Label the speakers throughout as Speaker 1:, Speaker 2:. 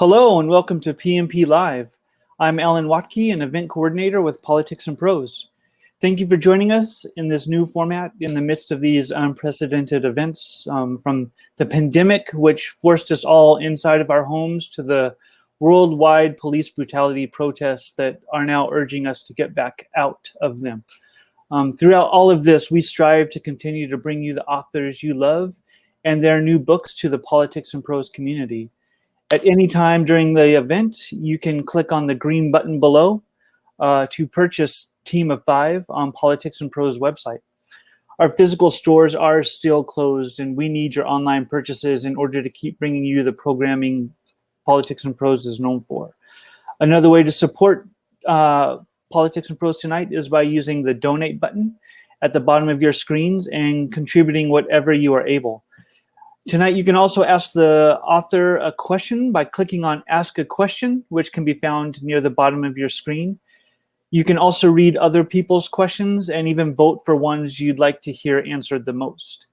Speaker 1: Hello and welcome to PMP Live. I'm Alan Watke, an event coordinator with Politics and Prose. Thank you for joining us in this new format in the midst of these unprecedented events, from the pandemic, which forced us all inside of our homes, to the worldwide police brutality protests that are now urging us to get back out of them. Throughout all of this, we strive to continue to bring you the authors you love and their new books to the Politics and Prose community. At any time during the event, you can click on the green button below to purchase Team of Five on Politics and Prose website. Our physical stores are still closed, and we need your online purchases in order to keep bringing you the programming Politics and Prose is known for. Another way to support Politics and Prose tonight is by using the donate button at the bottom of your screens and contributing whatever you are able. Tonight, you can also ask the author a question by clicking on Ask a Question, which can be found near the bottom of your screen. You can also read other people's questions and even vote for ones you'd like to hear answered the most.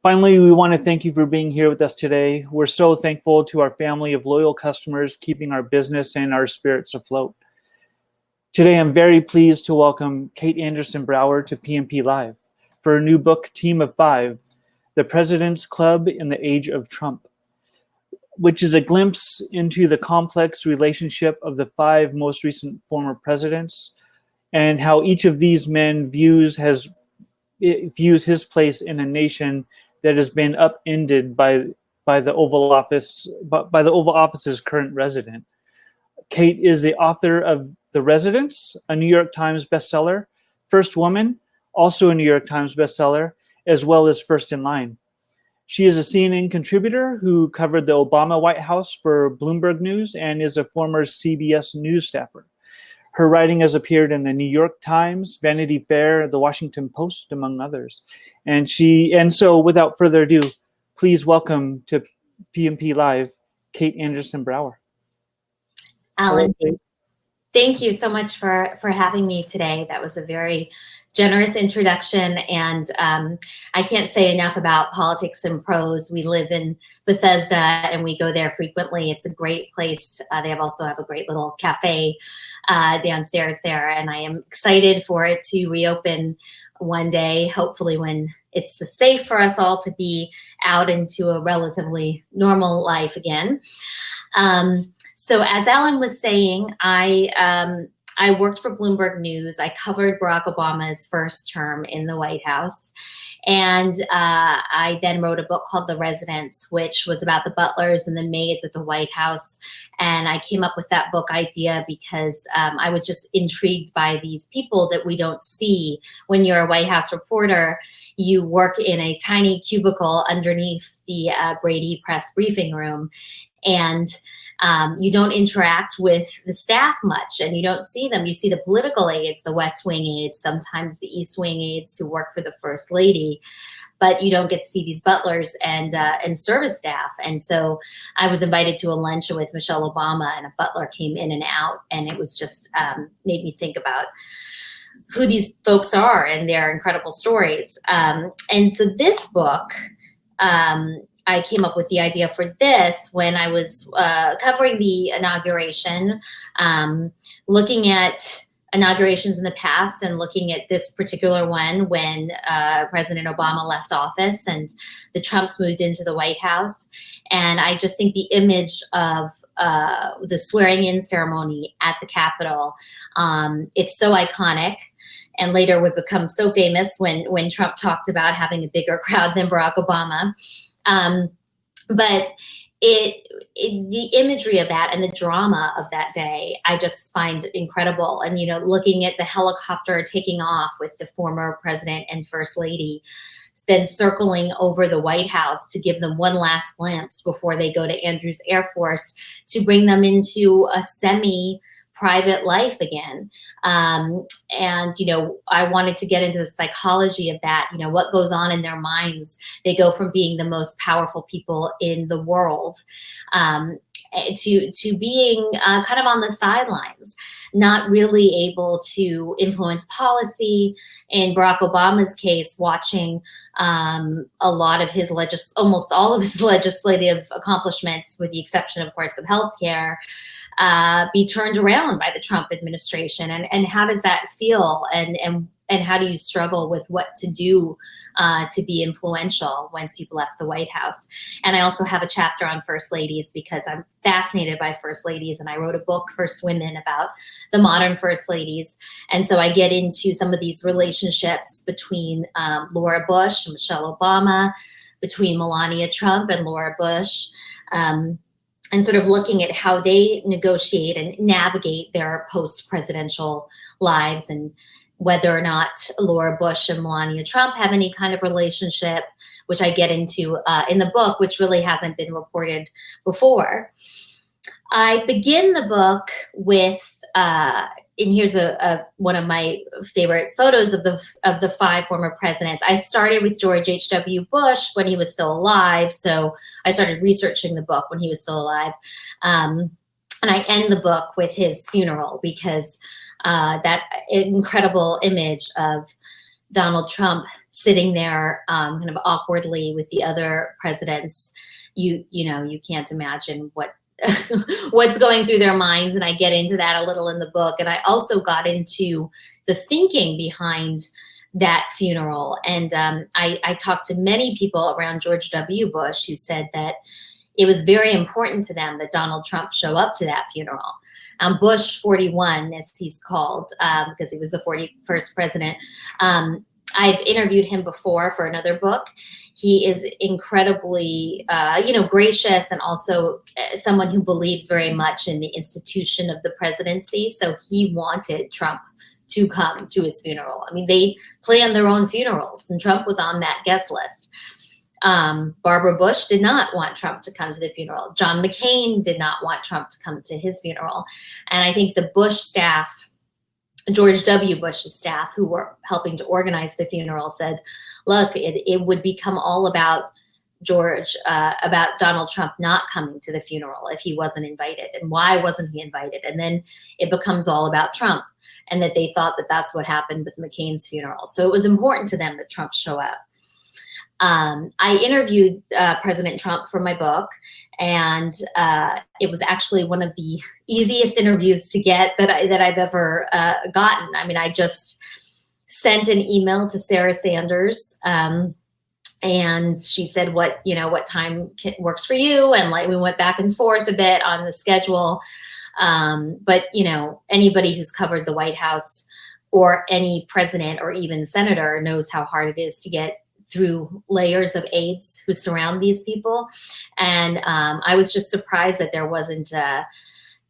Speaker 1: Finally, we want to thank you for being here with us today. We're so thankful to our family of loyal customers keeping our business and our spirits afloat. Today, I'm very pleased to welcome Kate Andersen Brower to PMP Live for her new book, Team of Five, The President's Club in the Age of Trump, which is a glimpse into the complex relationship of the five most recent former presidents and how each of these men views his place in a nation that has been upended by the Oval Office's current resident. Kate is the author of The Residents, a New York Times bestseller, First Woman, also a New York Times bestseller, as well as First in Line. She is a CNN contributor who covered the Obama White House for Bloomberg News and is a former CBS News staffer. Her writing has appeared in the New York Times, Vanity Fair, the Washington Post, among others. And so without further ado, please welcome to PMP Live, Kate Andersen Brower.
Speaker 2: Alan, thank you so much for having me today. That was a very generous introduction, and I can't say enough about Politics and Prose. We live in Bethesda, and we go there frequently. It's a great place. They also have a great little cafe downstairs there, and I am excited for it to reopen one day, hopefully when it's safe for us all to be out into a relatively normal life again. So as Alan was saying, I worked for Bloomberg News. I covered Barack Obama's first term in the White House. And I then wrote a book called The Residents, which was about the butlers and the maids at the White House. And I came up with that book idea because I was just intrigued by these people that we don't see. When you're a White House reporter, you work in a tiny cubicle underneath the Brady press briefing room. And you don't interact with the staff much, and you don't see them. You see the political aides, the West Wing aides, sometimes the East Wing aides who work for the First Lady, but you don't get to see these butlers and service staff. And so I was invited to a luncheon with Michelle Obama, and a butler came in and out, and it was just made me think about who these folks are and their incredible stories. And so this book, I came up with the idea for this when I was covering the inauguration, looking at inaugurations in the past and looking at this particular one when President Obama left office and the Trumps moved into the White House. And I just think the image of the swearing-in ceremony at the Capitol, it's so iconic. And later would become so famous when Trump talked about having a bigger crowd than Barack Obama. But the imagery of that and the drama of that day, I just find incredible. And, you know, looking at the helicopter taking off with the former president and first lady, then circling over the White House to give them one last glimpse before they go to Andrews Air Force to bring them into a semi-private life again. And, you know, I wanted to get into the psychology of that, you know, what goes on in their minds. They go from being the most powerful people in the world to being kind of on the sidelines, not really able to influence policy. In Barack Obama's case, watching a lot of his almost all of his legislative accomplishments, with the exception, of course, of healthcare, be turned around by the Trump administration. And how does that feel? And how do you struggle with what to do to be influential once you've left the White House? And I also have a chapter on first ladies, because I'm fascinated by first ladies, and I wrote a book, First Women, about the modern first ladies. And so I get into some of these relationships between Laura Bush and Michelle Obama, between Melania Trump and Laura Bush, and sort of looking at how they negotiate and navigate their post-presidential lives, and whether or not Laura Bush and Melania Trump have any kind of relationship, which I get into in the book, which really hasn't been reported before. I begin the book with, and here's one of my favorite photos of the 5 former presidents. I started with George H.W. Bush when he was still alive, so I started researching the book when he was still alive. And I end the book with his funeral, because that incredible image of Donald Trump sitting there kind of awkwardly with the other presidents, you can't imagine what's going through their minds. And I get into that a little in the book. And I also got into the thinking behind that funeral. And I talked to many people around George W. Bush who said that it was very important to them that Donald Trump show up to that funeral. Bush 41, as he's called, because he was the 41st president. I've interviewed him before for another book. He is incredibly, gracious, and also someone who believes very much in the institution of the presidency. So he wanted Trump to come to his funeral. I mean, they planned their own funerals, and Trump was on that guest list. Barbara Bush did not want Trump to come to the funeral. John McCain did not want Trump to come to his funeral. And I think the Bush staff, George W. Bush's staff, who were helping to organize the funeral, said, look, it would become all about about Donald Trump not coming to the funeral if he wasn't invited. And why wasn't he invited? And then it becomes all about Trump, and that they thought that that's what happened with McCain's funeral. So it was important to them that Trump show up. I interviewed President Trump for my book, and it was actually one of the easiest interviews to get that I've ever gotten. I mean, I just sent an email to Sarah Sanders, and she said, what time works for you? And we went back and forth a bit on the schedule. But anybody who's covered the White House, or any president or even senator, knows how hard it is to get through layers of aides who surround these people. And I was just surprised that there wasn't a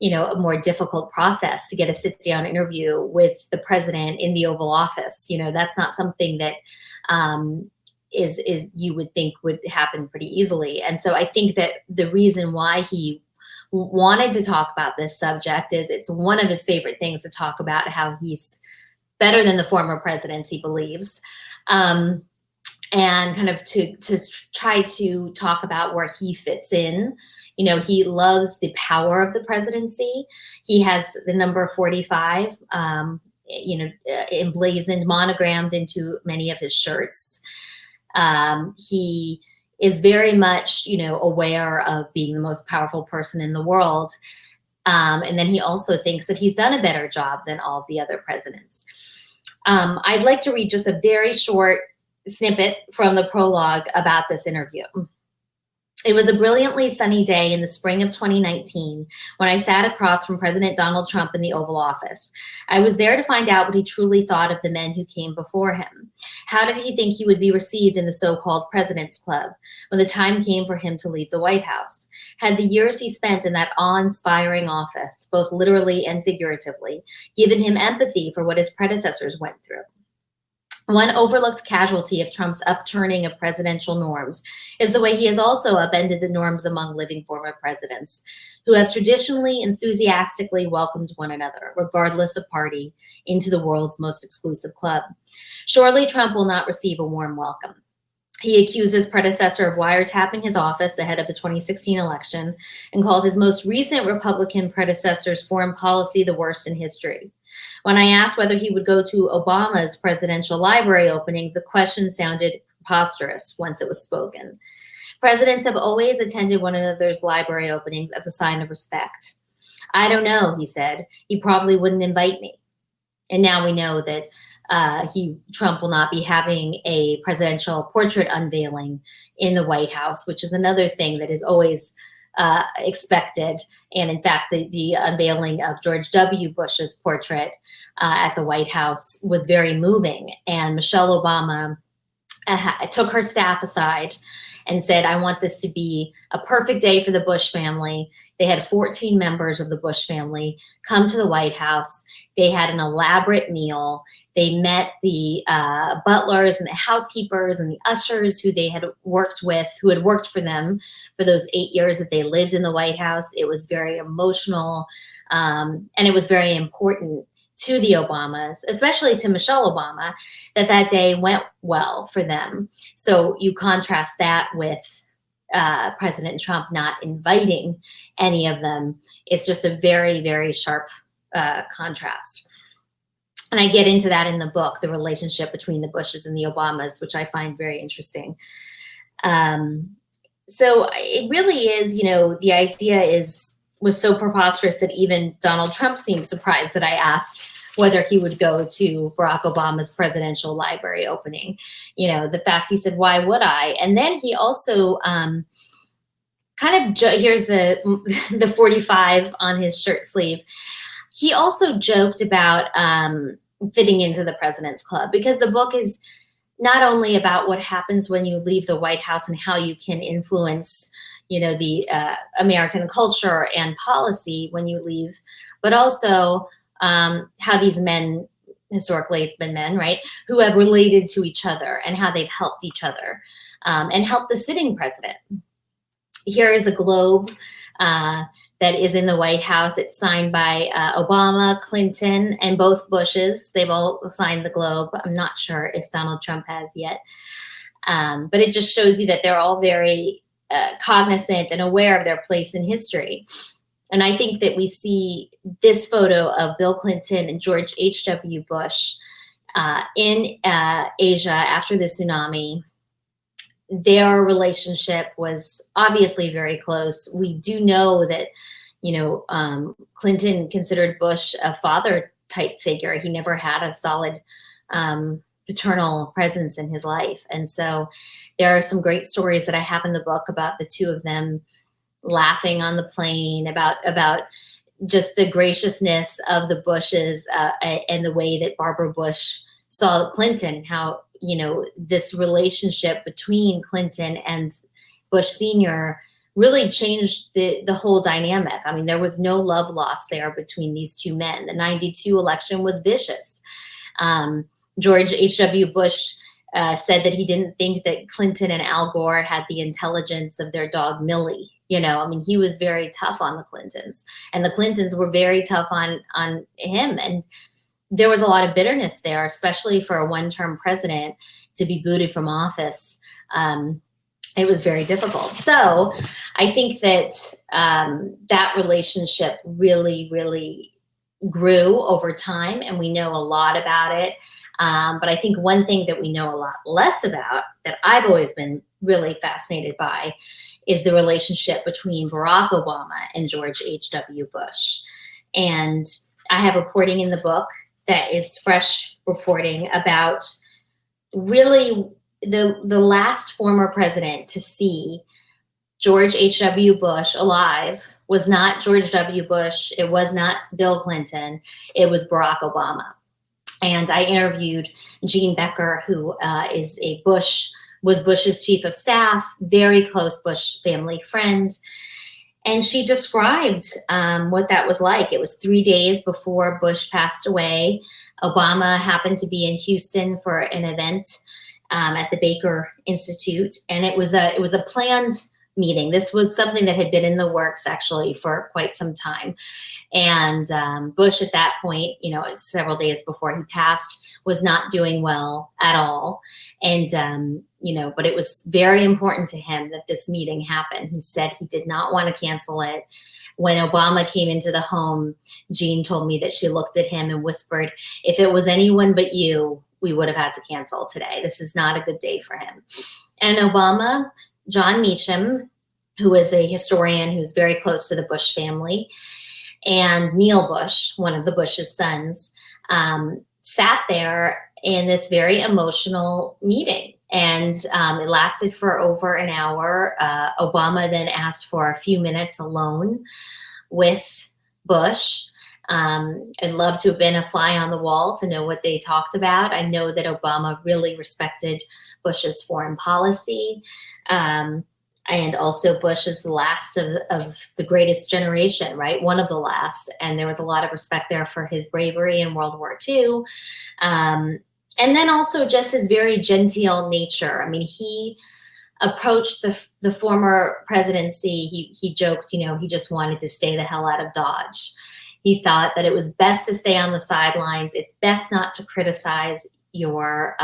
Speaker 2: more difficult process to get a sit-down interview with the president in the Oval Office. That's not something that is you would think would happen pretty easily. And so I think that the reason why he wanted to talk about this subject is it's one of his favorite things to talk about, how he's better than the former presidents, he believes. And kind of to try to talk about where he fits in. He loves the power of the presidency. He has the number 45, emblazoned, monogrammed into many of his shirts. He is very much, aware of being the most powerful person in the world. And then he also thinks that he's done a better job than all of the other presidents. I'd like to read just a very short snippet from the prologue about this interview. It was a brilliantly sunny day in the spring of 2019 when I sat across from President Donald Trump in the Oval Office. I was there to find out what he truly thought of the men who came before him. How did he think he would be received in the so-called President's Club when the time came for him to leave the White House? Had the years he spent in that awe-inspiring office, both literally and figuratively, given him empathy for what his predecessors went through? One overlooked casualty of Trump's upturning of presidential norms is the way he has also upended the norms among living former presidents, who have traditionally enthusiastically welcomed one another, regardless of party, into the world's most exclusive club. Surely Trump will not receive a warm welcome. He accused his predecessor of wiretapping his office ahead of the 2016 election and called his most recent Republican predecessor's foreign policy the worst in history. When I asked whether he would go to Obama's presidential library opening, the question sounded preposterous once it was spoken. Presidents have always attended one another's library openings as a sign of respect. I don't know, he said. He probably wouldn't invite me. And now we know that Trump will not be having a presidential portrait unveiling in the White House, which is another thing that is always expected. And in fact, the unveiling of George W. Bush's portrait at the White House was very moving. And Michelle Obama took her staff aside and said, I want this to be a perfect day for the Bush family. They had 14 members of the Bush family come to the White House. They had an elaborate meal. They met the butlers and the housekeepers and the ushers who they had worked with, who had worked for them for those 8 years that they lived in the White House. It was very emotional, and it was very important to the Obamas, especially to Michelle Obama, that day went well for them. So you contrast that with President Trump not inviting any of them. It's just a very, very sharp contrast. And I get into that in the book, the relationship between the Bushes and the Obamas, which I find very interesting. So it really is, the idea was so preposterous that even Donald Trump seemed surprised that I asked whether he would go to Barack Obama's presidential library opening. The fact he said, why would I? And then he also here's the 45 on his shirt sleeve. He also joked about fitting into the President's Club, because the book is not only about what happens when you leave the White House and how you can influence the American culture and policy when you leave, but also how these men, historically it's been men, right, who have related to each other and how they've helped each other and helped the sitting president. Here is a globe that is in the White House. It's signed by Obama, Clinton, and both Bushes. They've all signed the globe. I'm not sure if Donald Trump has yet. But it just shows you that they're all very cognizant and aware of their place in history. And I think that we see this photo of Bill Clinton and George H.W. Bush in Asia after the tsunami. Their relationship was obviously very close. We do know that, Clinton considered Bush a father type figure. He never had a solid paternal presence in his life. And so there are some great stories that I have in the book about the two of them laughing on the plane, about just the graciousness of the Bushes and the way that Barbara Bush saw Clinton, how, this relationship between Clinton and Bush Sr. really changed the whole dynamic. I mean, there was no love lost there between these two men. The 92 election was vicious. George H.W. Bush said that he didn't think that Clinton and Al Gore had the intelligence of their dog Millie. He was very tough on the Clintons, and the Clintons were very tough on him. And there was a lot of bitterness there, especially for a one-term president to be booted from office. It was very difficult. So I think that that relationship really, really grew over time, and we know a lot about it. But I think one thing that we know a lot less about, that I've always been really fascinated by, is the relationship between Barack Obama and George H.W. Bush. And I have reporting in the book that is fresh reporting about really the last former president to see George H.W. Bush alive was not George W. Bush. It was not Bill Clinton. It was Barack Obama. And I interviewed Jean Becker, who was Bush's chief of staff, very close Bush family friend. And she described what that was like. It was 3 days before Bush passed away. Obama happened to be in Houston for an event at the Baker Institute, and it was a planned meeting. This was something that had been in the works actually for quite some time. And Bush at that point, several days before he passed, was not doing well at all. And, but it was very important to him that this meeting happened. He said he did not want to cancel it. When Obama came into the home, Jean told me that she looked at him and whispered, "If it was anyone but you, we would have had to cancel today. This is not a good day for him." And Obama, John Meacham, who is a historian who's very close to the Bush family, and Neil Bush, one of the Bush's sons, sat there in this very emotional meeting. And it lasted for over an hour. Obama then asked for a few minutes alone with Bush. I'd love to have been a fly on the wall to know what they talked about. I know that Obama really respected Bush's foreign policy. And also Bush is the last of the greatest generation, right? One of the last. And there was a lot of respect there for his bravery in World War II. And then also just his very genteel nature. I mean, he approached the former presidency. He joked, he just wanted to stay the hell out of Dodge. He thought that it was best to stay on the sidelines. It's best not to criticize your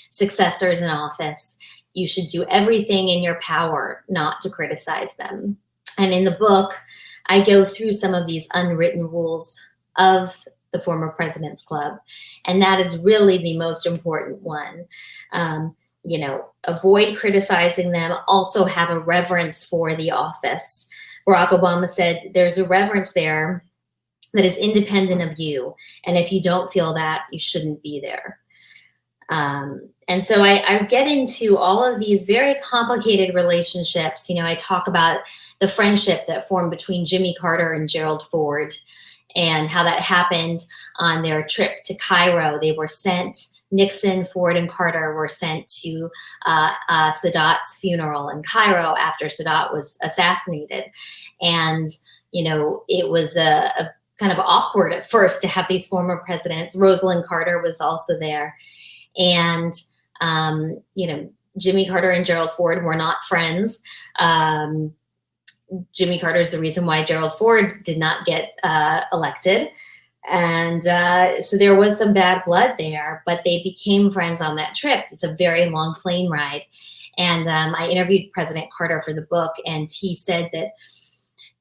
Speaker 2: successors in office. You should do everything in your power not to criticize them. And in the book, I go through some of these unwritten rules of the former President's Club. And that is really the most important one. Avoid criticizing them. Also have a reverence for the office. Barack Obama said, there's a reverence there that is independent of you. And if you don't feel that, you shouldn't be there. And so I get into all of these very complicated relationships. I talk about the friendship that formed between Jimmy Carter and Gerald Ford and how that happened on their trip to Cairo. They were sent, Nixon, Ford, and Carter were sent to Sadat's funeral in Cairo after Sadat was assassinated. And, it was a kind of awkward at first to have these former presidents. Rosalind Carter was also there. And, Jimmy Carter and Gerald Ford were not friends. Jimmy Carter is the reason why Gerald Ford did not get elected. And so there was some bad blood there, but they became friends on that trip. It's a very long plane ride. And I interviewed President Carter for the book, and he said that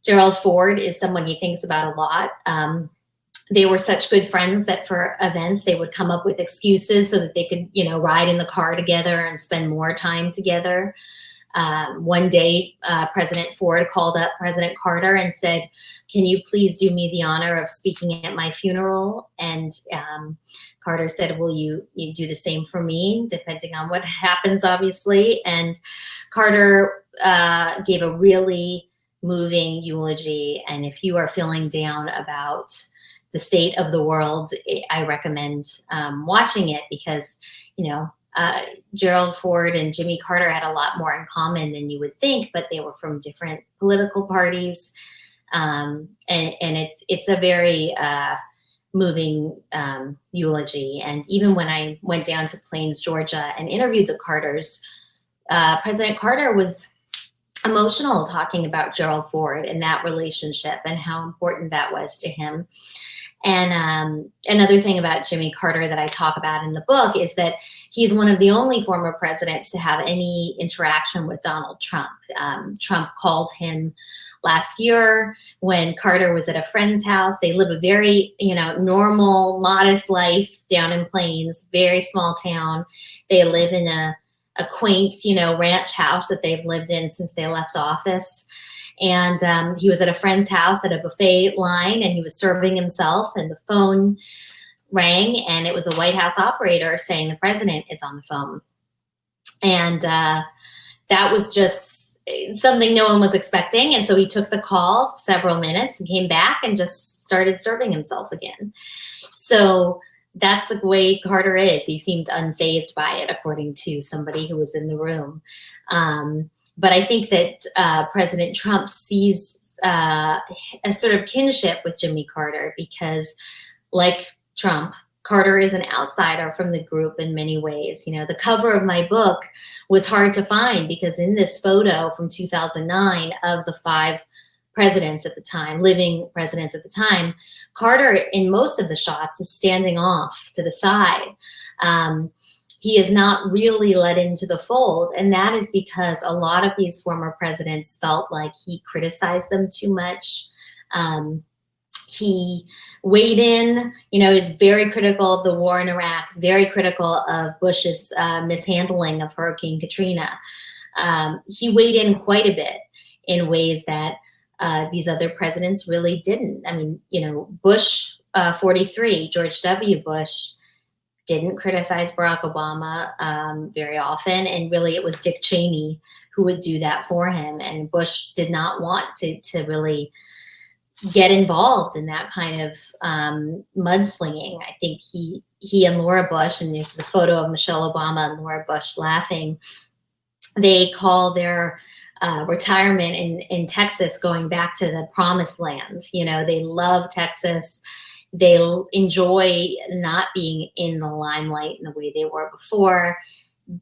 Speaker 2: Gerald Ford is someone he thinks about a lot. They were such good friends that for events, they would come up with excuses so that they could, ride in the car together and spend more time together. One day, President Ford called up President Carter and said, "Can you please do me the honor of speaking at my funeral?" And Carter said, "Will you do the same for me?" Depending on what happens, obviously. And Carter gave a really moving eulogy. And if you are feeling down about the state of the world, I recommend watching it because, Gerald Ford and Jimmy Carter had a lot more in common than you would think, but they were from different political parties. And it's a very moving eulogy. And even when I went down to Plains, Georgia and interviewed the Carters, President Carter was emotional talking about Gerald Ford and that relationship and how important that was to him. And another thing about Jimmy Carter that I talk about in the book is that he's one of the only former presidents to have any interaction with Donald Trump. Trump called him last year when Carter was at a friend's house. They live a very, normal, modest life down in Plains, very small town. They live in a quaint, ranch house that they've lived in since they left office. And he was at a friend's house at a buffet line, and he was serving himself, and the phone rang, and it was a White House operator saying the president is on the phone. And that was just something no one was expecting. And so he took the call several minutes and came back and just started serving himself again. So that's the way Carter is. He seemed unfazed by it, according to somebody who was in the room. But I think that President Trump sees a sort of kinship with Jimmy Carter because, like Trump, Carter is an outsider from the group in many ways. You know, the cover of my book was hard to find because in this photo from 2009 of the 5 presidents at the time, living presidents at the time, Carter in most of the shots is standing off to the side. He is not really let into the fold. And that is because a lot of these former presidents felt like he criticized them too much. He weighed in, you know, is very critical of the war in Iraq, very critical of Bush's mishandling of Hurricane Katrina. He weighed in quite a bit in ways that these other presidents really didn't. I mean, you know, Bush 43, George W. Bush, didn't criticize Barack Obama very often. And really it was Dick Cheney who would do that for him. And Bush did not want to really get involved in that kind of mudslinging. I think he and Laura Bush, and there's a photo of Michelle Obama and Laura Bush laughing, they call their retirement in Texas going back to the promised land. You know, they love Texas. They enjoy not being in the limelight in the way they were before.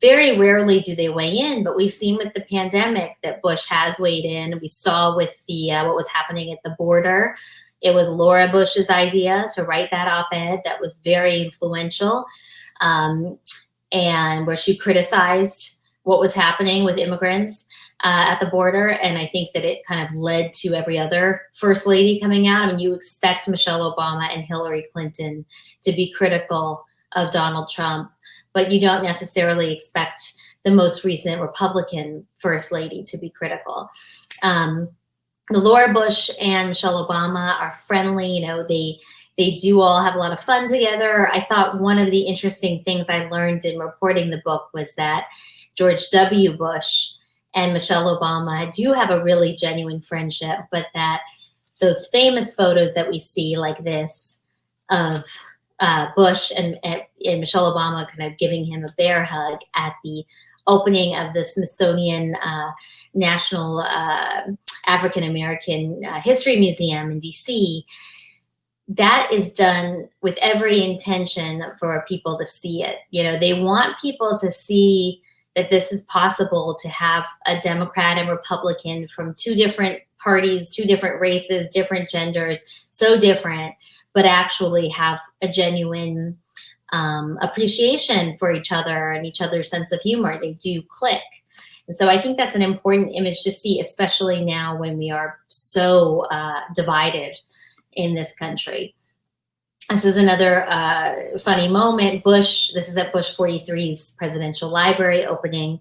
Speaker 2: Very rarely do they weigh in, but we've seen with the pandemic that Bush has weighed in. We saw with the what was happening at the border. It was Laura Bush's idea to write that op-ed that was very influential, and where she criticized what was happening with immigrants at the border. And I think that it kind of led to every other first lady coming out. I mean, you expect Michelle Obama and Hillary Clinton to be critical of Donald Trump, but you don't necessarily expect the most recent Republican first lady to be critical. Laura Bush and Michelle Obama are friendly. You know, they do all have a lot of fun together. I thought one of the interesting things I learned in reporting the book was that George W. Bush and Michelle Obama do have a really genuine friendship, but that those famous photos that we see like this of Bush and Michelle Obama kind of giving him a bear hug at the opening of the Smithsonian National African American History Museum in DC, that is done with every intention for people to see it. You know, they want people to see that this is possible to have a Democrat and Republican from 2 different parties, 2 different races, different genders, so different, but actually have a genuine appreciation for each other and each other's sense of humor. They do click. And so I think that's an important image to see, especially now when we are so divided in this country. This is another funny moment. Bush, this is at Bush 43's presidential library opening.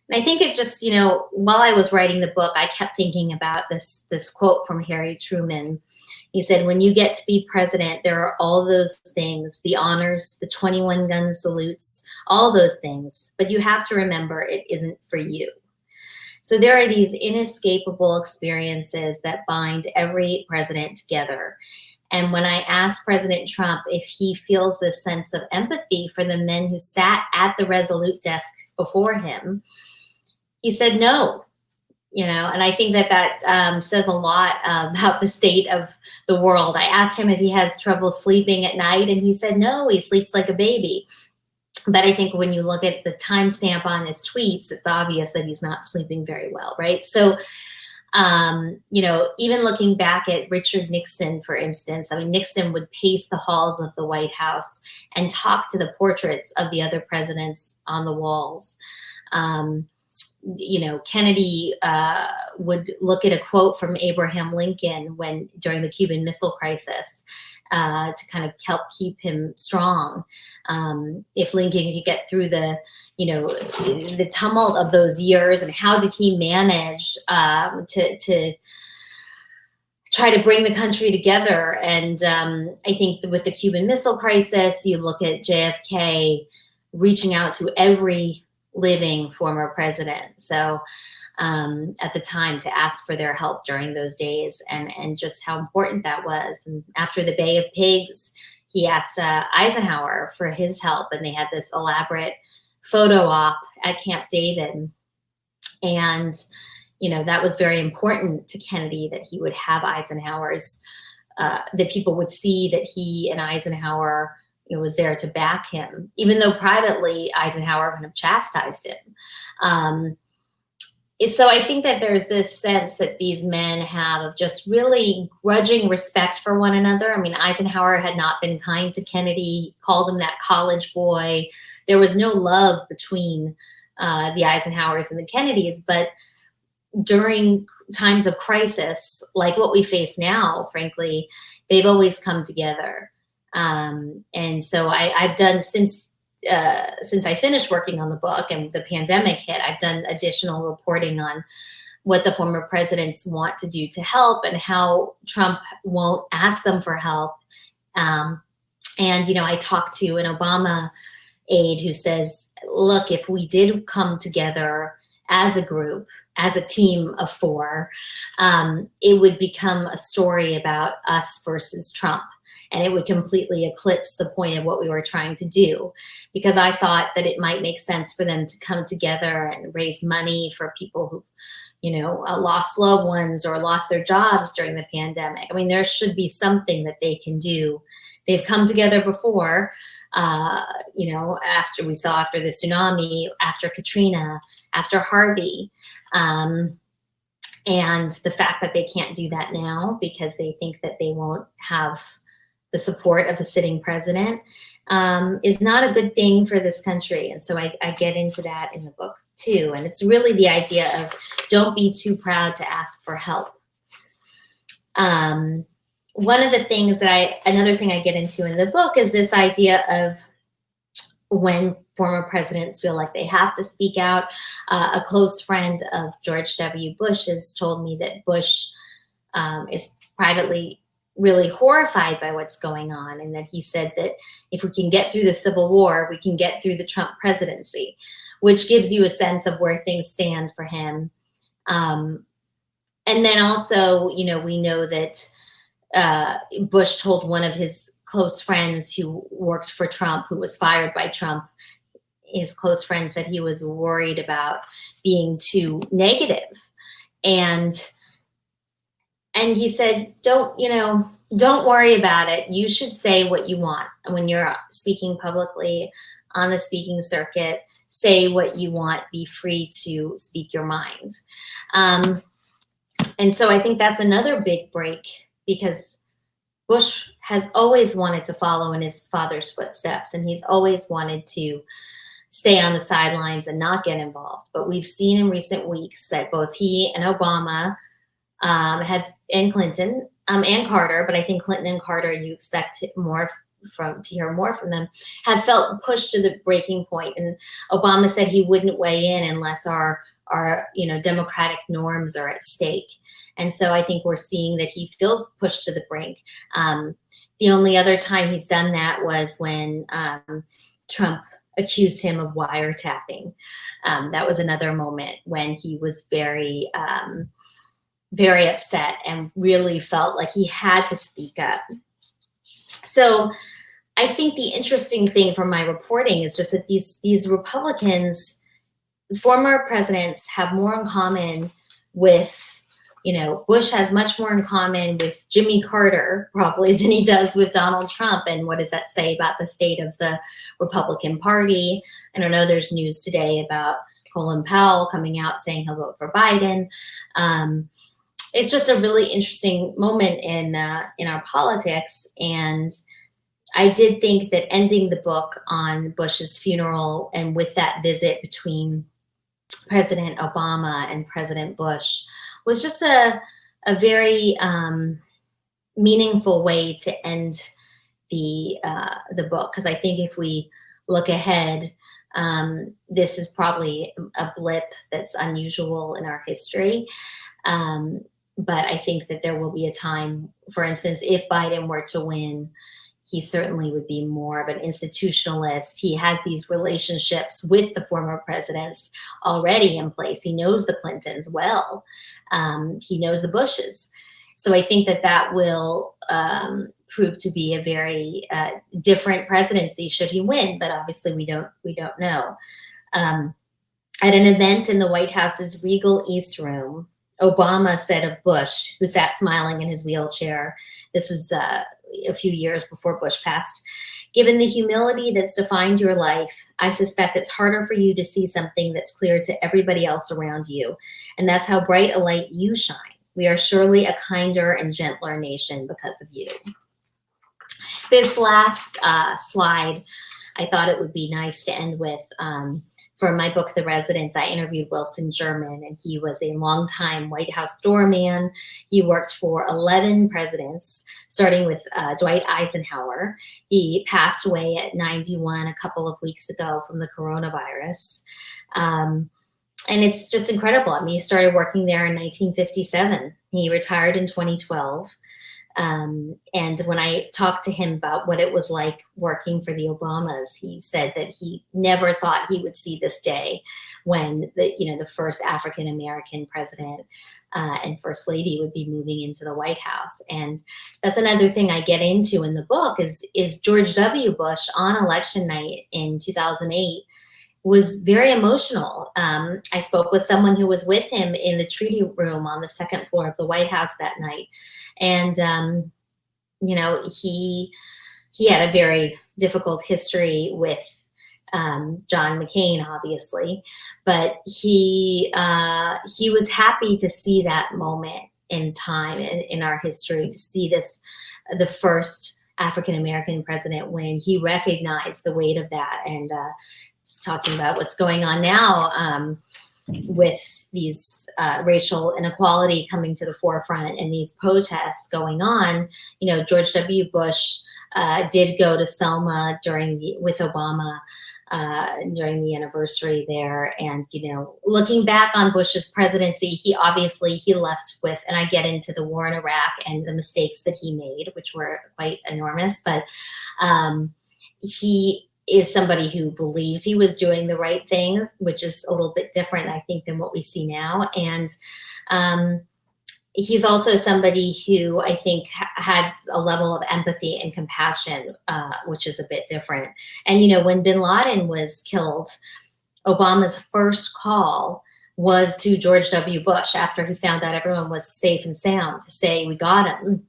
Speaker 2: And I think it just, you know, while I was writing the book, I kept thinking about this quote from Harry Truman. He said, when you get to be president, there are all those things, the honors, the 21 gun salutes, all those things, but you have to remember it isn't for you. So there are these inescapable experiences that bind every president together. And when I asked President Trump if he feels this sense of empathy for the men who sat at the Resolute desk before him, he said no. You know, and I think that says a lot about the state of the world. I asked him if he has trouble sleeping at night, and he said no, he sleeps like a baby. But I think when you look at the timestamp on his tweets, it's obvious that he's not sleeping very well, right? So, you know, even looking back at Richard Nixon, for instance, I mean, Nixon would pace the halls of the White House and talk to the portraits of the other presidents on the walls. You know, Kennedy would look at a quote from Abraham Lincoln during the Cuban Missile Crisis to kind of help keep him strong. If Lincoln could get through the tumult of those years, and how did he manage to try to bring the country together? And I think with the Cuban Missile Crisis, you look at JFK reaching out to every living former president. So at the time, to ask for their help during those days, and just how important that was. And after the Bay of Pigs, he asked Eisenhower for his help, and they had this elaborate photo op at Camp David. And, you know, that was very important to Kennedy, that he would have Eisenhower's, that people would see that he and Eisenhower was there to back him, even though privately Eisenhower kind of chastised him. So I think that there's this sense that these men have of just really grudging respect for one another. I mean, Eisenhower had not been kind to Kennedy, called him that college boy. There was no love between the Eisenhowers and the Kennedys, but during times of crisis, like what we face now, frankly, they've always come together. And so I've done since I finished working on the book and the pandemic hit, I've done additional reporting on what the former presidents want to do to help and how Trump won't ask them for help. And, I talked to an Obama aide who says, look, if we did come together as a group, as a team of four, it would become a story about us versus Trump. And it would completely eclipse the point of what we were trying to do, because I thought that it might make sense for them to come together and raise money for people who've, lost loved ones or lost their jobs during the pandemic. I mean, there should be something that they can do. They've come together before, after the tsunami, after Katrina, after Harvey. And the fact that they can't do that now because they think that they won't have the support of the sitting president is not a good thing for this country. And so I get into that in the book too. And it's really the idea of don't be too proud to ask for help. Another thing I get into in the book is this idea of when former presidents feel like they have to speak out. A close friend of George W. Bush has told me that Bush is privately really horrified by what's going on, and that he said that if we can get through the Civil War, we can get through the Trump presidency, which gives you a sense of where things stand for him. And then also, we know that Bush told one of his close friends who worked for Trump, who was fired by Trump, his close friend said he was worried about being too negative. And he said, don't worry about it. You should say what you want. And when you're speaking publicly on the speaking circuit, say what you want, be free to speak your mind. And so I think that's another big break, because Bush has always wanted to follow in his father's footsteps, and he's always wanted to stay on the sidelines and not get involved. But we've seen in recent weeks that both he and Obama and Clinton and Carter, but I think Clinton and Carter, you expect to hear more from them, have felt pushed to the breaking point. And Obama said he wouldn't weigh in unless our democratic norms are at stake. And so I think we're seeing that he feels pushed to the brink. The only other time he's done that was when Trump accused him of wiretapping. That was another moment when he was very, very upset and really felt like he had to speak up. So I think the interesting thing from my reporting is just that these Republicans, former presidents, have more in common with, Bush has much more in common with Jimmy Carter probably than he does with Donald Trump. And what does that say about the state of the Republican Party? I don't know, there's news today about Colin Powell coming out saying he'll vote for Biden. It's just a really interesting moment in our politics. And I did think that ending the book on Bush's funeral and with that visit between President Obama and President Bush was just a very meaningful way to end the book. Because I think if we look ahead, this is probably a blip that's unusual in our history. But I think that there will be a time, for instance, if Biden were to win, he certainly would be more of an institutionalist. He has these relationships with the former presidents already in place. He knows the Clintons well. He knows the Bushes. So I think that will prove to be a very different presidency should he win. But obviously we don't know. At an event in the White House's Regal East Room, Obama said of Bush, who sat smiling in his wheelchair, this was a few years before Bush passed, Given the humility that's defined your life, I suspect it's harder for you to see something that's clear to everybody else around you. And that's how bright a light you shine. We are surely a kinder and gentler nation because of you. This last slide, I thought it would be nice to end with. For my book, The Residents, I interviewed Wilson German, and he was a longtime White House doorman. He worked for 11 presidents, starting with Dwight Eisenhower. He passed away at 91 a couple of weeks ago from the coronavirus. And it's just incredible. I mean, he started working there in 1957. He retired in 2012. And when I talked to him about what it was like working for the Obamas, he said that he never thought he would see this day when the first African-American president and first lady would be moving into the White House. And that's another thing I get into in the book is George W. Bush on election night in 2008 was very emotional. I spoke with someone who was with him in the treaty room on the second floor of the White House that night. And, he had a very difficult history with John McCain, obviously, but he was happy to see that moment in time in our history, to see the first African-American president when he recognized the weight of that. And talking about what's going on now with these racial inequality coming to the forefront and these protests going on. George W. Bush did go to Selma with Obama during the anniversary there. And, looking back on Bush's presidency, he left with, and I get into the war in Iraq and the mistakes that he made, which were quite enormous, but he is somebody who believed he was doing the right things, which is a little bit different, I think, than what we see now. And he's also somebody who I think had a level of empathy and compassion, which is a bit different. And, when bin Laden was killed, Obama's first call was to George W. Bush after he found out everyone was safe and sound to say, we got him.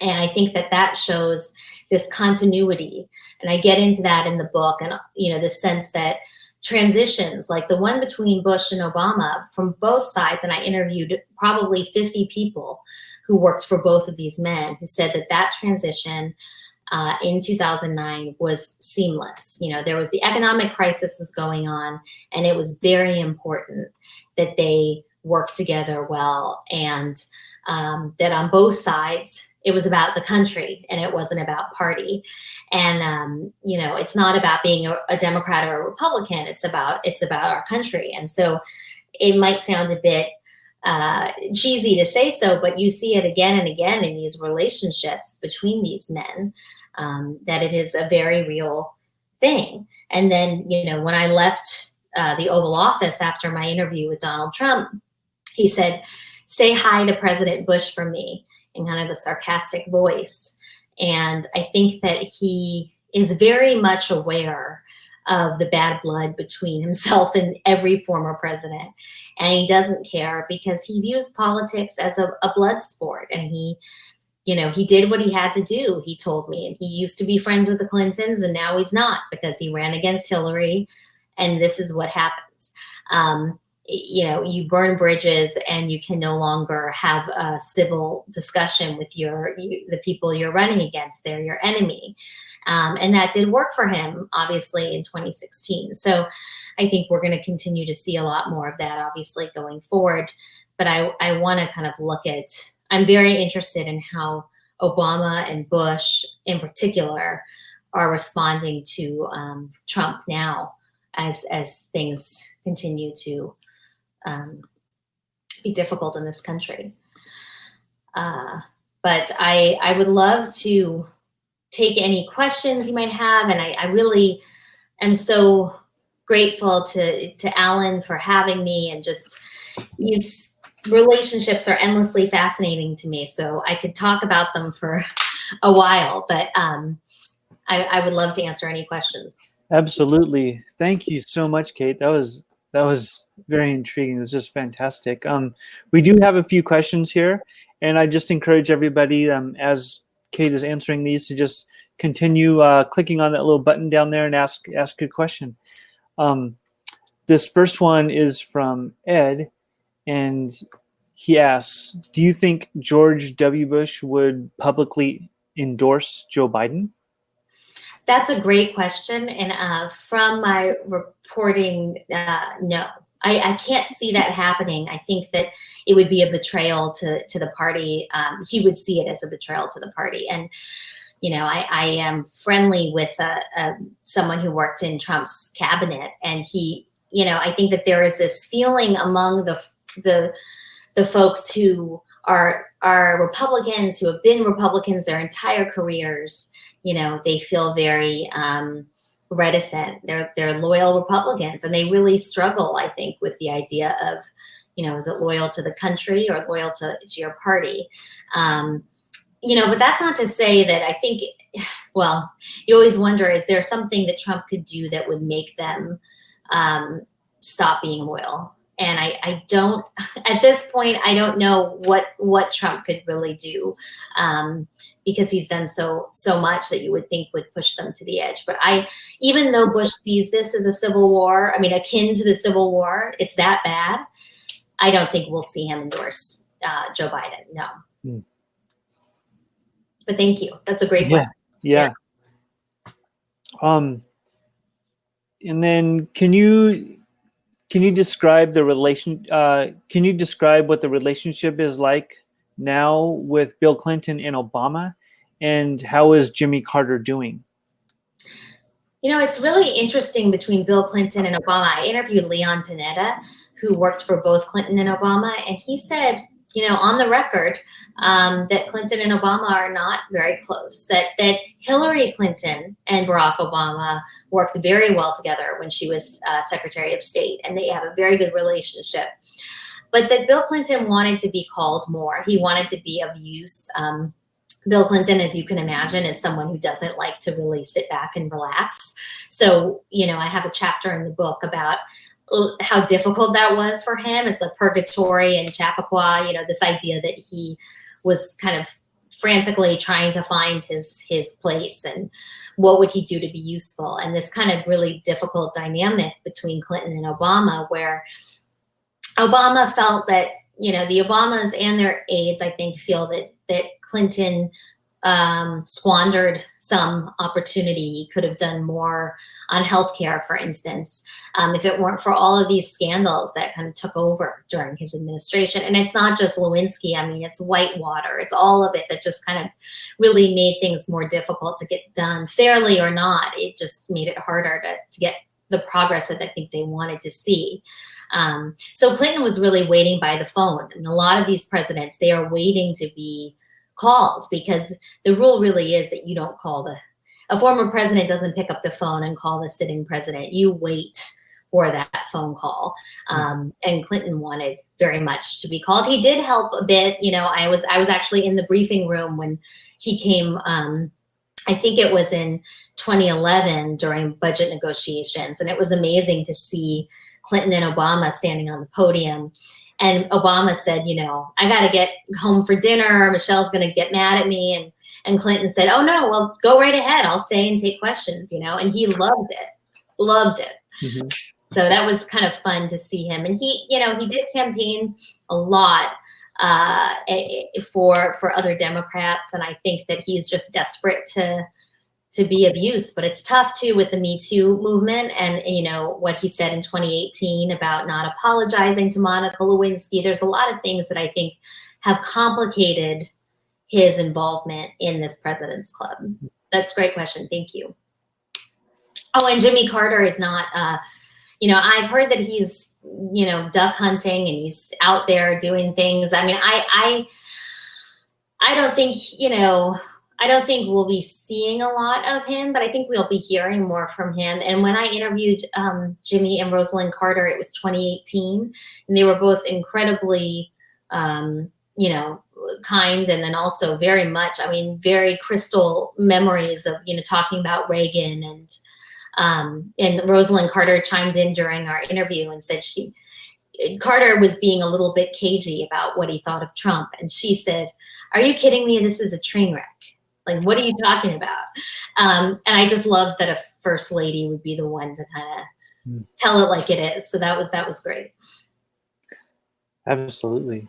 Speaker 2: And I think that shows this continuity. And I get into that in the book, and, the sense that transitions like the one between Bush and Obama from both sides, and I interviewed probably 50 people who worked for both of these men who said that transition in 2009 was seamless. There was the economic crisis was going on, and it was very important that they worked together well, and that on both sides, it was about the country and it wasn't about party. And, it's not about being a Democrat or a Republican. It's about our country. And so it might sound a bit cheesy to say so, but you see it again and again in these relationships between these men, that it is a very real thing. And then, when I left the Oval Office after my interview with Donald Trump, he said, "Say hi to President Bush for me," in kind of a sarcastic voice. And I think that he is very much aware of the bad blood between himself and every former president. And he doesn't care because he views politics as a blood sport. And he did what he had to do, he told me. And he used to be friends with the Clintons, and now he's not because he ran against Hillary. And this is what happens. You burn bridges and you can no longer have a civil discussion with the people you're running against. They're your enemy. And that did work for him, obviously, in 2016. So I think we're going to continue to see a lot more of that, obviously, going forward. But I want to kind of look at, I'm very interested in how Obama and Bush in particular are responding to Trump now as things continue to be difficult in this country. But I would love to take any questions you might have. And I really am so grateful to Alan for having me, and just these relationships are endlessly fascinating to me. So I could talk about them for a while, but I would love to answer any questions.
Speaker 1: Absolutely. Thank you so much, Kate. That was very intriguing. It was just fantastic. We do have a few questions here, and I just encourage everybody, as Kate is answering these, to just continue clicking on that little button down there and ask a question. This first one is from Ed, and he asks, do you think George W. Bush would publicly endorse Joe Biden?
Speaker 2: That's a great question. And from my reporting, no. I can't see that happening. I think that it would be a betrayal to the party. He would see it as a betrayal to the party. And, you know, I am friendly with someone who worked in Trump's cabinet. And he, you know, I think that there is this feeling among the folks who are Republicans, who have been Republicans their entire careers. You know, they feel very reticent. They're loyal Republicans, and they really struggle, I think, with the idea of, you know, is it loyal to the country or loyal to your party? You know, but that's not to say that I think, well, you always wonder, is there something that Trump could do that would make them stop being loyal? And I don't, at this point, I don't know what Trump could really do, because he's done so much that you would think would push them to the edge. But even though Bush sees this as a civil war, I mean, akin to the Civil War, it's that bad, I don't think we'll see him endorse Joe Biden, no. Mm. But thank you. That's a great question.
Speaker 1: Yeah. And then can you describe the relation? Can you describe what the relationship is like now with Bill Clinton and Obama, and how is Jimmy Carter doing?
Speaker 2: You know, it's really interesting between Bill Clinton and Obama. I interviewed Leon Panetta, who worked for both Clinton and Obama, and he said, you know, on the record, that Clinton and Obama are not very close, that Hillary Clinton and Barack Obama worked very well together when she was Secretary of State, and they have a very good relationship. But that Bill Clinton wanted to be called more. He wanted to be of use. Bill Clinton, as you can imagine, is someone who doesn't like to really sit back and relax. So, you know, I have a chapter in the book about how difficult that was for him. It's the purgatory in Chappaqua, you know, this idea that he was kind of frantically trying to find his place and what would he do to be useful. And this kind of really difficult dynamic between Clinton and Obama, where Obama felt that, you know, the Obamas and their aides, I think, feel that Clinton squandered some opportunity. He could have done more on healthcare, for instance, if it weren't for all of these scandals that kind of took over during his administration. And it's not just Lewinsky. I mean, it's Whitewater. It's all of it that just kind of really made things more difficult to get done, fairly or not. It just made it harder to get the progress that I think they wanted to see. So Clinton was really waiting by the phone. And a lot of these presidents, they are waiting to be called, because the rule really is that you don't call a former president doesn't pick up the phone and call the sitting president. You wait for that phone call. And Clinton wanted very much to be called. He did help a bit. You know, I was actually in the briefing room when he came, I think it was in 2011 during budget negotiations. And it was amazing to see Clinton and Obama standing on the podium. And Obama said, you know, I got to get home for dinner. Michelle's going to get mad at me. And Clinton said, oh, no, well, go right ahead. I'll stay and take questions, you know, and he loved it. Mm-hmm. So that was kind of fun to see him. And he, you know, he did campaign a lot for other Democrats. And I think that he's just desperate to be of use. But it's tough too with the Me Too movement, and you know what he said in 2018 about not apologizing to Monica Lewinsky. There's a lot of things that I think have complicated his involvement in this President's Club. That's a great question. Thank you. Oh, and Jimmy Carter is not, you know, I've heard that he's, you know, duck hunting and he's out there doing things. I mean, I don't think, you know, I don't think we'll be seeing a lot of him, but I think we'll be hearing more from him. And when I interviewed Jimmy and Rosalind Carter, it was 2018, and they were both incredibly, you know, kind, and then also very much, I mean, very crystal memories of, you know, talking about Reagan. And Rosalind Carter chimed in during our interview and said Carter was being a little bit cagey about what he thought of Trump. And she said, are you kidding me? This is a train wreck. Like, what are you talking about? And I just loved that a first lady would be the one to kind of tell it like it is. So that was great.
Speaker 1: Absolutely.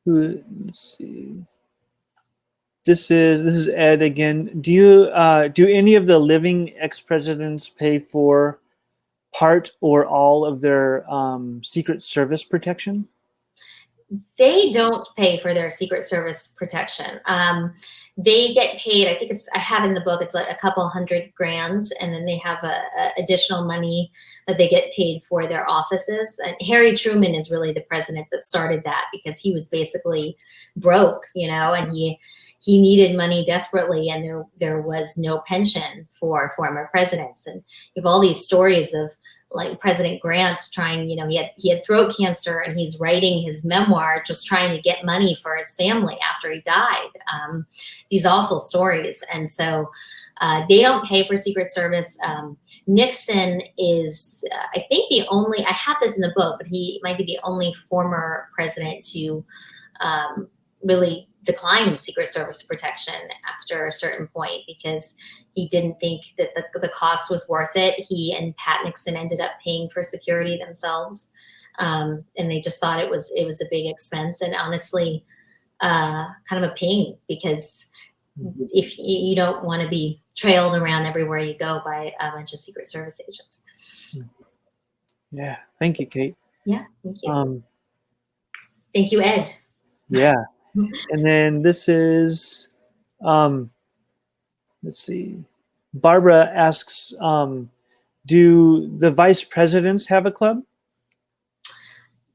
Speaker 1: Let's see. This is Ed again. Do any of the living ex-presidents pay for part or all of their Secret Service protection?
Speaker 2: They don't pay for their Secret Service protection. They get paid, I think I have in the book, it's like a couple $100,000, and then they have a additional money that they get paid for their offices. And Harry Truman is really the president that started that, because he was basically broke, and he needed money desperately, and there was no pension for former presidents. And you have all these stories of like President Grant trying, he had throat cancer, and he's writing his memoir just trying to get money for his family after he died. These awful stories. And so they don't pay for Secret Service. Nixon is, I think, I have this in the book, but he might be the only former president to really decline Secret Service protection after a certain point, because he didn't think that the cost was worth it. He and Pat Nixon ended up paying for security themselves, and they just thought it was a big expense, and honestly, kind of a pain, because if you don't want to be trailed around everywhere you go by a bunch of Secret Service agents.
Speaker 1: Yeah, thank you, Kate.
Speaker 2: Yeah, thank you. Thank you, Ed.
Speaker 1: Yeah. And then this is, let's see, Barbara asks, do the vice presidents have a club?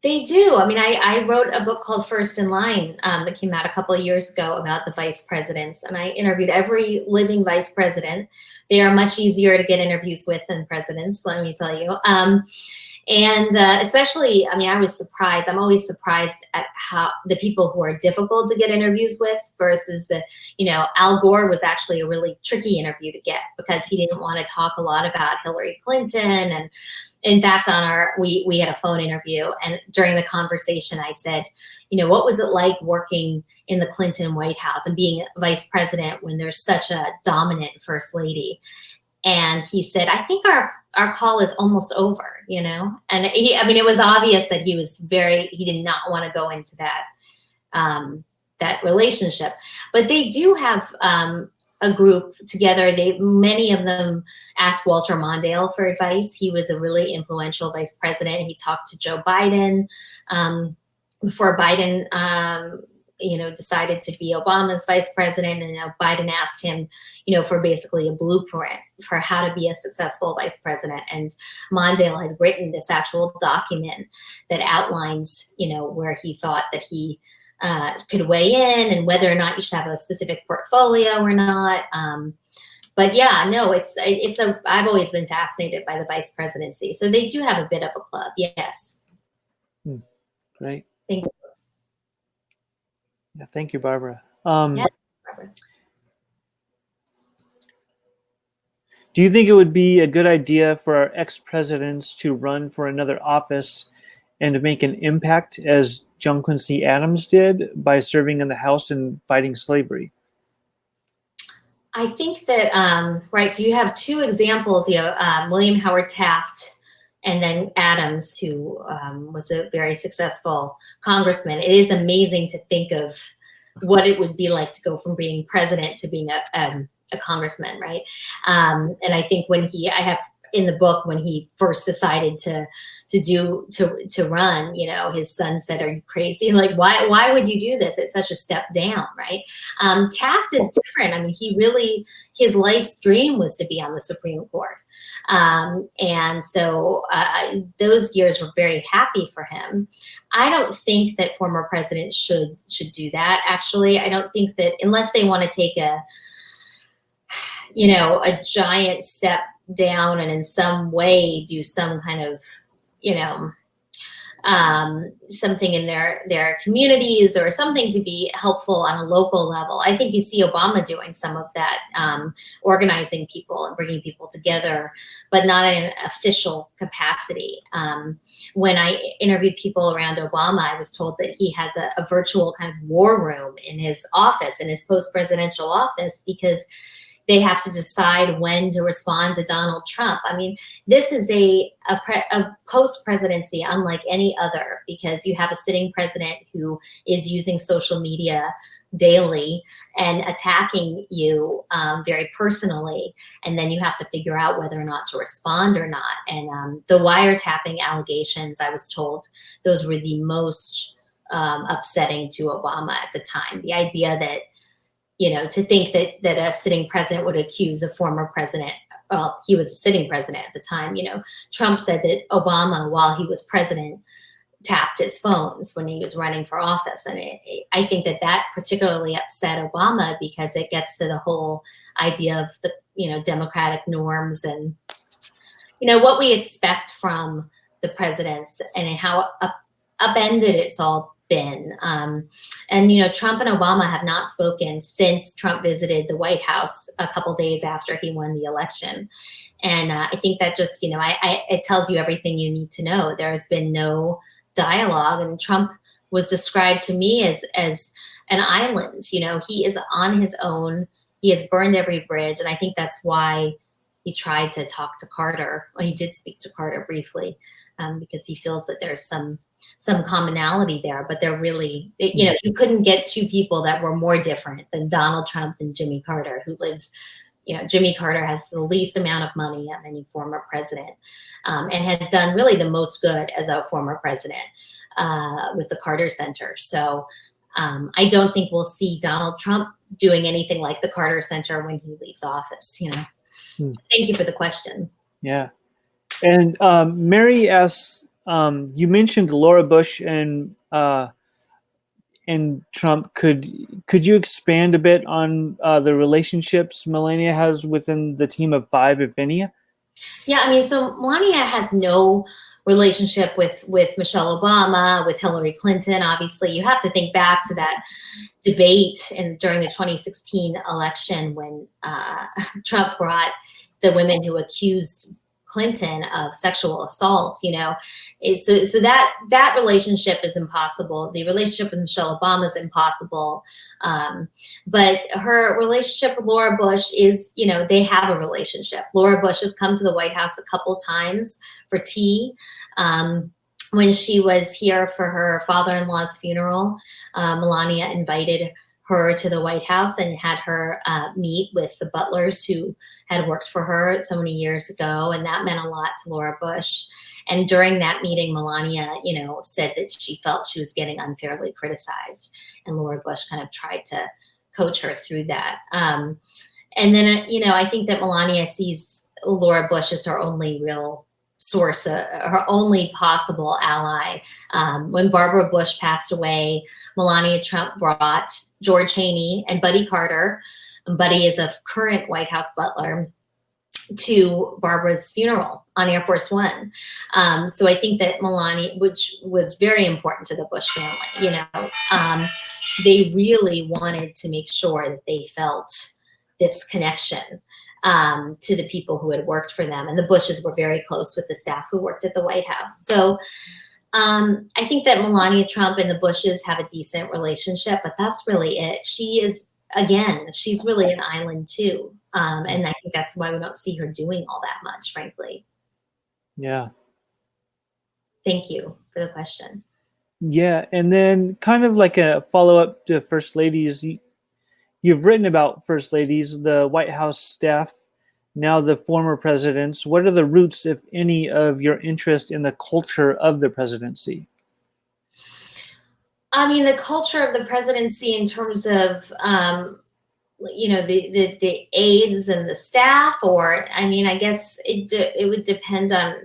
Speaker 2: They do. I mean, I wrote a book called First in Line that came out a couple of years ago about the vice presidents, and I interviewed every living vice president. They are much easier to get interviews with than presidents, let me tell you. And especially, I mean, I was surprised. I'm always surprised at how the people who are difficult to get interviews with versus Al Gore was actually a really tricky interview to get, because he didn't want to talk a lot about Hillary Clinton. And in fact, we had a phone interview, and during the conversation, I said, what was it like working in the Clinton White House and being vice president when there's such a dominant first lady? And he said, I think our call is almost over, and it was obvious that he did not want to go into that relationship. But they do have a group together. Many of them asked Walter Mondale for advice. He was a really influential vice president. He talked to Joe Biden before Biden decided to be Obama's vice president. And Biden asked him, for basically a blueprint for how to be a successful vice president. And Mondale had written this actual document that outlines, where he thought that he could weigh in and whether or not you should have a specific portfolio or not. But yeah, no, I've always been fascinated by the vice presidency. So they do have a bit of a club. Yes.
Speaker 1: Great.
Speaker 2: Thank you.
Speaker 1: Yeah, thank you, Barbara.
Speaker 2: Yeah, Barbara.
Speaker 1: Do you think it would be a good idea for our ex-presidents to run for another office and make an impact, as John Quincy Adams did by serving in the House and fighting slavery?
Speaker 2: I think that, right, so you have two examples. You have William Howard Taft, and then Adams, who was a very successful congressman. It is amazing to think of what it would be like to go from being president to being a congressman, right? And I think I have in the book, when he first decided to run, his son said, "Are you crazy? Like, why would you do this? It's such a step down," right? Taft is different. I mean, his life's dream was to be on the Supreme Court. And so those years were very happy for him. I don't think that former presidents should do that. Actually, I don't think that, unless they want to take a giant step down and in some way do some kind of, something in their communities or something to be helpful on a local level. I think you see Obama doing some of that, organizing people and bringing people together, but not in an official capacity. When I interviewed people around Obama, I was told that he has a virtual kind of war room in his office, in his post-presidential office, because they have to decide when to respond to Donald Trump. I mean, this is a post-presidency unlike any other, because you have a sitting president who is using social media daily and attacking you very personally. And then you have to figure out whether or not to respond or not. And the wiretapping allegations, I was told, those were the most upsetting to Obama at the time. The idea that, to think that a sitting president would accuse a former president, well, he was a sitting president at the time. Trump said that Obama, while he was president, tapped his phones when he was running for office. And I think that particularly upset Obama, because it gets to the whole idea of the, democratic norms and, what we expect from the presidents and how upended it's all been. And, Trump and Obama have not spoken since Trump visited the White House a couple days after he won the election. And I think that just, it tells you everything you need to know. There has been no dialogue, and Trump was described to me as an island. He is on his own. He has burned every bridge. And I think that's why he tried to talk to Carter. Well, he did speak to Carter briefly, because he feels that there's some commonality there, but they're really, you couldn't get two people that were more different than Donald Trump and Jimmy Carter, who lives, Jimmy Carter has the least amount of money of any former president, and has done really the most good as a former president with the Carter Center. So I don't think we'll see Donald Trump doing anything like the Carter Center when he leaves office. Thank you for the question.
Speaker 1: Yeah. And Mary asks, you mentioned Laura Bush and Trump. Could you expand a bit on the relationships Melania has within the team of five, if any?
Speaker 2: Yeah, I mean, so Melania has no relationship with Michelle Obama, with Hillary Clinton. Obviously, you have to think back to that debate during the 2016 election when Trump brought the women who accused Clinton of sexual assault. So that relationship is impossible. The relationship with Michelle Obama is impossible. But her relationship with Laura Bush is, they have a relationship. Laura Bush has come to the White House a couple times for tea. When she was here for her father-in-law's funeral, Melania invited her to the White House and had her meet with the butlers who had worked for her so many years ago. And that meant a lot to Laura Bush. And during that meeting, Melania, said that she felt she was getting unfairly criticized. And Laura Bush kind of tried to coach her through that. And then, I think that Melania sees Laura Bush as her only real source, her only possible ally. When Barbara Bush passed away, Melania Trump brought George Haney and Buddy Carter. And Buddy is a current White House butler, to Barbara's funeral on Air Force One. So I think that Melania, which was very important to the Bush family, they really wanted to make sure that they felt this connection to the people who had worked for them. And the Bushes were very close with the staff who worked at the White House. So I think that Melania Trump and the Bushes have a decent relationship, but that's really it. She is, again, she's really an island too. And I think that's why we don't see her doing all that much, frankly.
Speaker 1: Yeah.
Speaker 2: Thank you for the question.
Speaker 1: Yeah. And then kind of like a follow-up to First Ladies, you've written about First Ladies, the White House staff, now the former presidents. What are the roots, if any, of your interest in the culture of the presidency?
Speaker 2: I mean, the culture of the presidency in terms of, the aides and the staff, or, I mean, I guess it would depend on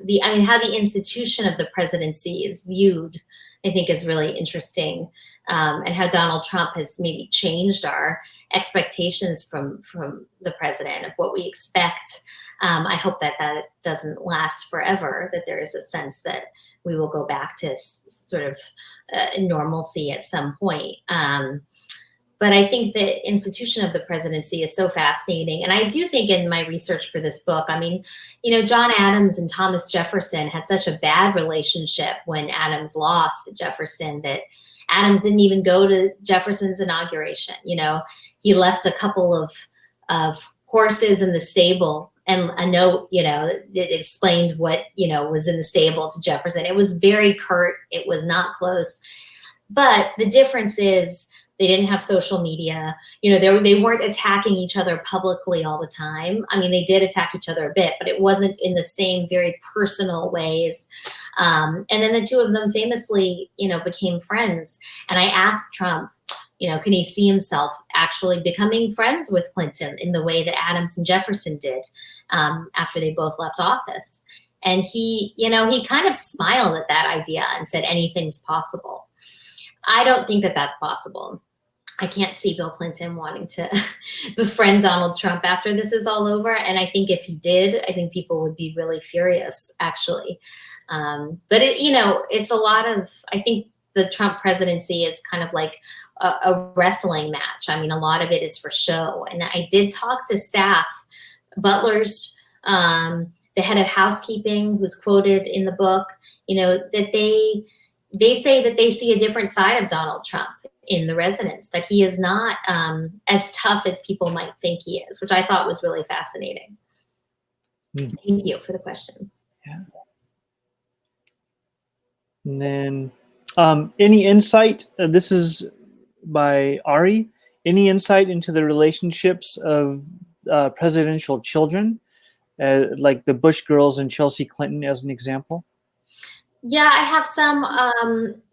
Speaker 2: how the institution of the presidency is viewed, I think is really interesting. And how Donald Trump has maybe changed our expectations from the president of what we expect. I hope that that doesn't last forever, that there is a sense that we will go back to sort of normalcy at some point. But I think the institution of the presidency is so fascinating. And I do think in my research for this book, I mean, you know, John Adams and Thomas Jefferson had such a bad relationship when Adams lost to Jefferson that Adams didn't even go to Jefferson's inauguration. You know, he left a couple of horses in the stable and a note, you know, that explained what, you know, was in the stable to Jefferson. It was very curt. It was not close. But the difference is, they didn't have social media. You know, they weren't attacking each other publicly all the time. I mean, they did attack each other a bit, but it wasn't in the same very personal ways. And then the two of them famously, you know, became friends. And I asked Trump, you know, can he see himself actually becoming friends with Clinton in the way that Adams and Jefferson did after they both left office? And he, you know, he kind of smiled at that idea and said, anything's possible. I don't think that that's possible. I can't see Bill Clinton wanting to befriend Donald Trump after this is all over. And I think if he did, I think people would be really furious, actually. But, it, you know, it's a lot of, I think the Trump presidency is kind of like a wrestling match. I mean, a lot of it is for show. And I did talk to staff, butlers, the head of housekeeping, who's quoted in the book, you know, that they say that they see a different side of Donald Trump in the residence, that he is not as tough as people might think he is, which I thought was really fascinating. Thank you for the question.
Speaker 1: Yeah. And then any insight, this is by Ari, any insight into the relationships of presidential children, like the Bush girls and Chelsea Clinton as an example?
Speaker 2: Yeah, I have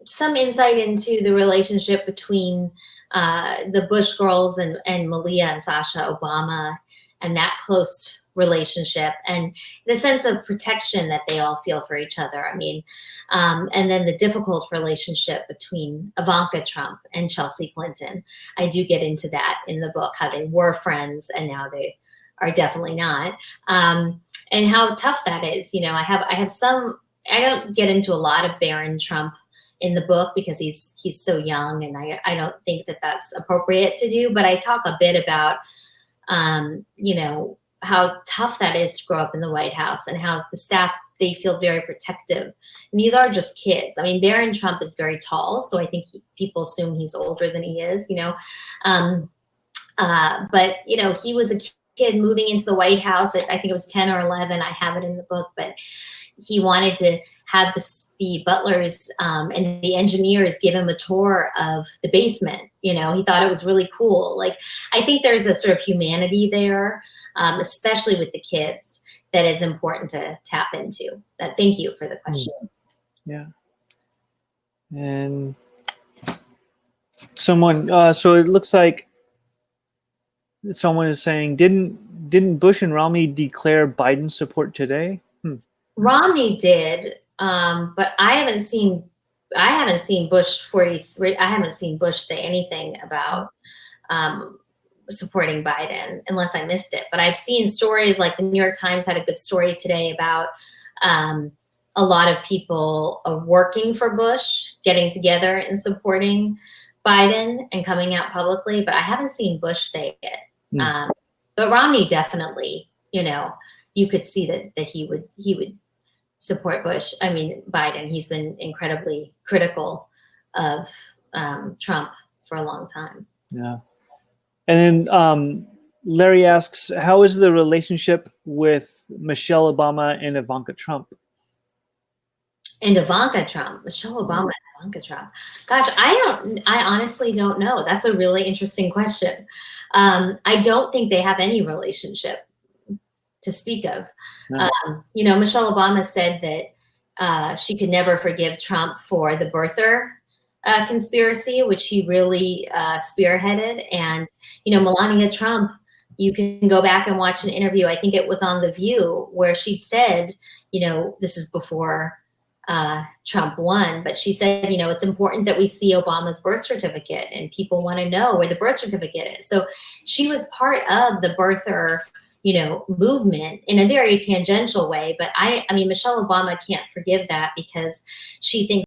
Speaker 2: some insight into the relationship between the Bush girls and Malia and Sasha Obama, and that close relationship, and the sense of protection that they all feel for each other. I mean, and then the difficult relationship between Ivanka Trump and Chelsea Clinton. I do get into that in the book, how they were friends and now they are definitely not, and how tough that is. You know, I have some. I don't get into a lot of Barron Trump in the book because he's so young, and I don't think that that's appropriate to do. But I talk a bit about, you know, how tough that is to grow up in the White House and how the staff, they feel very protective. And these are just kids. I mean, Barron Trump is very tall, so I think people assume he's older than he is, you know. But, you know, he was a kid moving into the White House at, I think it was 10 or 11. I have it in the book, but he wanted to have the butlers and the engineers give him a tour of the basement. You know, he thought it was really cool. Like, I think there's a sort of humanity there, especially with the kids, that is important to tap into. Thank you for the question.
Speaker 1: Yeah. And someone, so it looks like someone is saying, didn't Bush and Romney declare Biden support today?
Speaker 2: Romney did, but I haven't seen Bush 43. I haven't seen Bush say anything about supporting Biden, unless I missed it. But I've seen stories like the New York Times had a good story today about a lot of people working for Bush getting together and supporting Biden and coming out publicly. But I haven't seen Bush say it. But Romney definitely, you know, you could see that he would support Biden. He's been incredibly critical of Trump for a long time. Yeah.
Speaker 1: And then Larry asks, how is the relationship with Michelle Obama and Ivanka Trump?
Speaker 2: And Ivanka Trump, Michelle Obama and Ivanka Trump. Gosh, I honestly don't know. That's a really interesting question. I don't think they have any relationship to speak of. No. You know, Michelle Obama said that she could never forgive Trump for the birther conspiracy, which he really spearheaded. And, you know, Melania Trump, you can go back and watch an interview. I think it was on The View, where she said, you know, this is before Trump won, but she said, you know, it's important that we see Obama's birth certificate and people want to know where the birth certificate is. So she was part of the birther movement in a very tangential way. But I mean, Michelle Obama can't forgive that because she thinks